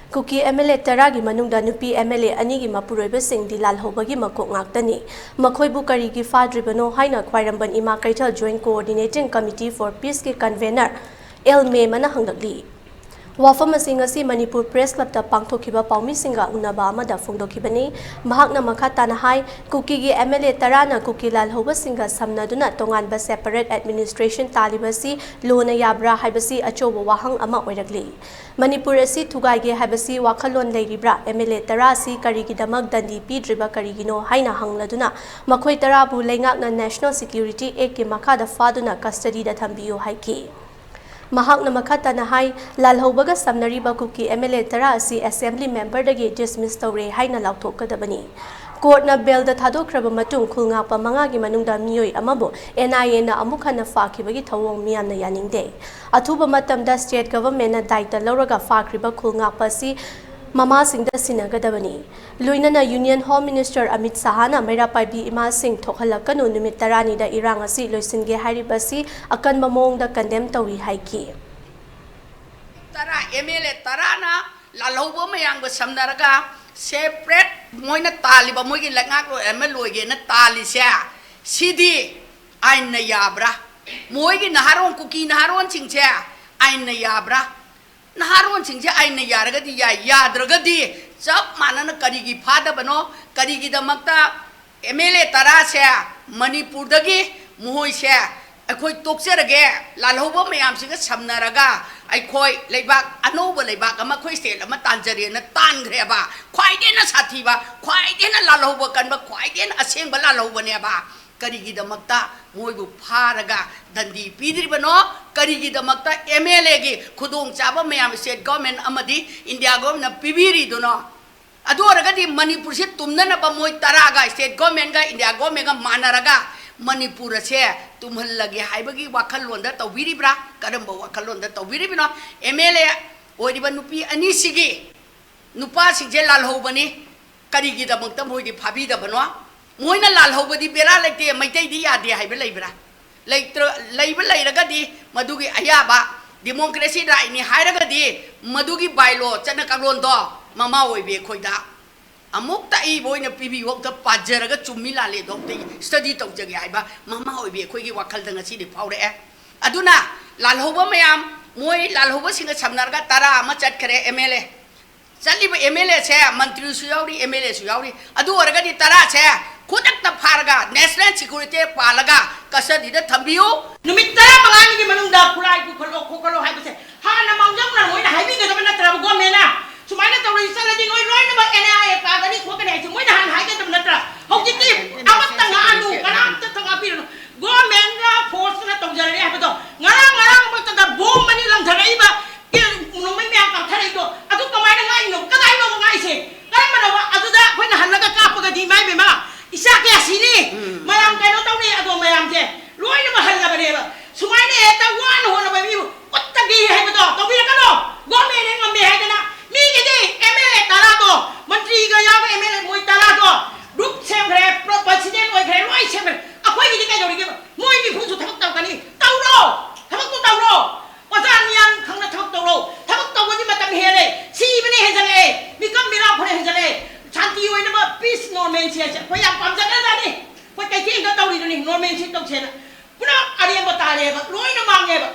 Kuki MLA Taragi Manungda Nupi MLA Anigi Mapuroiba Singh Dilal Hobagi Makok Ngaktani Makoibu Karigi Fadribano Haina Khwairamban Ima Kaital Joint Coordinating Committee for Peace ki Convener El May Mana Hangdakli Wafam asing Manipur Press Club ta pangthokiba paumi singa unaba amada phongdokibani mahakna makhatana hai Kuki gi MLA Tarana Kuki Lal Hoba singa samnaduna tonganba separate administration talibasi lona yabra haibasi achobo wahang ama oiragli Manipur asi thugaige haibasi wakhalon leiribra MLA Tara si karigidamak dandi pidriba karigino haina hangladuna makhoi tarabu leingakna National Security Act ki makhada faduna custody da thambiyo haiki Mahakna makhatana hai lalhobaga samnariba Kuki MLA Tara asi assembly member dagi dismiss tawre haina lauthokadabani Court na bail da thadokraba matung khulngakpa mangagi manungda miyoi amabu NIA na amukhana fakhibagi thawong miyamna yaningde athuba matamda state government na daita lawraga fakhriba khulngakpa si Mama Singh da sinagadabani Luinana Union Home Minister Amit Sahana Mairapaibi Ima Singh thokhalakanu numit tarani da irang asi loisinge haribasi akan mamong da condemn tawi haiki Tara MLA Tarana lalhobo mayang ba samnaraga separate moina taliba moigi lengak lo MLA na tali sia sidi ain na yabra moigi naharon Kuki naharon chingche ain na yabra Naharon singje aina yaragadi ya yadragadi chap manana karigi phada bano karigi damakta MLA Tara se Manipur dagi muhoi se akhoi tokserage lalhoba mayam singa samnaraga akhoi leibak anoba leibak ama khoi state ama tanjare na tangreba khwaide na sathiba khwaide na lalhoba kanba khwaide na asengba lalhoba ne ba karigi damakta moibu pharaga dandi pidribano karigi damakta MLA gi khudong chaba mayam state government amadi India government pibiri duno adoragadi Manipur se tumnana ba moi taraga state government ga India government ga manaraga Manipur se tumhallage haibagi wakhalonda tawbiribra karamba wakhalonda tawbiribino MLA oidiba nupi ani sigi nupa sigje lalhobani karigi damakta moidi phabi da bano Moina lalhobadi bera lekte maitai di yade haiba leibra leiba leiragadi madugi ayaba democracy right ni hairagadi madugi bailo chana kaglon do mama oibe khoida amukta I boina pibi wokta pajaraga chummi lale dokte study tawjage haiba mama oibe khoigi wakhal danga si de faure aduna lalhoba mayam moi lalhoba singa samnarga Tara ama chatkare MLA chaliba MLA se mantri su yauri MLA su yauri adu oragadi Tara se Kudakta Parga, National Security Palaga, Kasadida Tambio, Numitara Malani Manunda, Kulai, Kukolo, Habse, Hana Mangam, when I think of another Gomena, Sumana to resell it in Oil about NIA, Pagani, Coconut, when I hide them letter. How did you? Amatanganu, Gananta Tangapino, Gomena, Portsmouth of Jarabato, Narang, but the boom money long Taraiba, Numaka Tarigo, I took the mind I know, because I know what I say. I do that when I had a cup of the Dimima. Isaki asini, mayam kaino tau ni ato mayam je, luai na mahal na beriba. Sumai ni eta wan ho na babibu, otta gi hai beto, tau bila kano, gome ni ngombe hai dana, mi kiti MLA Tara to, menteri gaya ke MLA moi Tara to, duk semre, presiden oi kre, luai semre, apa yang kita jauh lagi, moi ni fusu thabak tau kani, tau ro, wajan yang kang na thabak tau wajib matam hele, si bini henzale, mikam mira phone henzale. Santi oi na peace normal sia poi yang pam jaga dani poi kai ki ga tawri ni normal si tok chena puna ari ba ta le ba loi na mang ye ba